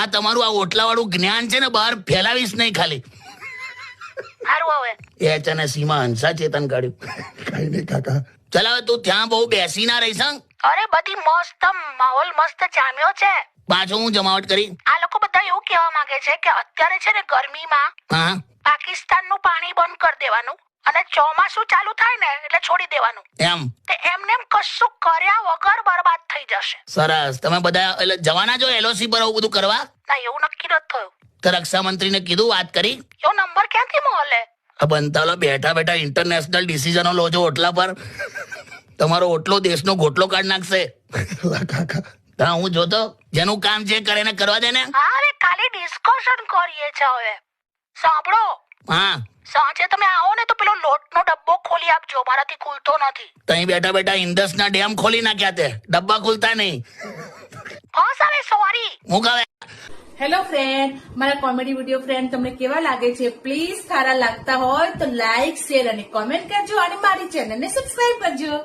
આ તમારું આ ઓટલા વાળું જ્ઞાન છે ને બહાર ફેલાવીશ નહીં ખાલી. સારું હવે એચ અને સીમા હંસા ચેતન કાઢ્યું. કઈ નહીં કાકા. ચાલ હવે તું ત્યાં બહુ બેસી ના રહીશ. અરે બધી મસ્ત માહોલ મસ્ત જામ્યો છે. પાછો હું જમાવટ કરી. આ લોકો બધા એવું કહેવા માંગે છે કે અત્યારે છે ને ગરમીમાં હા પાકિસ્તાનનું પાણી બંધ કરી દેવાનું અને ચોમાસું ચાલુ થાય ને એટલે છોડી દેવાનું. એમ તે એમને એમ કશું કર્યા વગર બરબાદ થઈ જશે. સરસ. તમે બધા એટલે જવાના છો એલઓસી પર આવું બધું કરવા? ના એવું નક્કી નથી થયું. તો રક્ષા મંત્રીને કીધું, વાત કરી? એવો નંબર ક્યાંથી મળે? આ બનતાલો બેઠા બેઠા ઇન્ટરનેશનલ ડિસિઝનો લો છો ઓટલા પર. તમારો ઓટલો દેશનો ગોટલો કાઢ નાખશે. લા કાકા. હા હું જોતો જેનું કામ જે કરે ને કરવા દે ને. હા અરે ખાલી ડિસ્કશન કરીએ છે હવે. સાંભળો, હા સાંજે તમે આવો ને તો પેલો લોટનો ડબ્બો ખોલી આપજો, મારાથી ખુલતો નથી. તઈ બેઠા બેઠા ઇન્ડસના ડેમ ખોલી નાખ્યા તે ડબ્બા ખુલતા નહીં. હા સારે સોરી. હું કહે હેલો ફ્રેન્ડ, મારા કોમેડી વિડીયો ફ્રેન્ડ તમને કેવા લાગે છે? પ્લીઝ સારા લાગતા હોય તો લાઈક, શેર અને કોમેન્ટ કરજો અને મારી ચેનલને સબસ્ક્રાઇબ કરજો.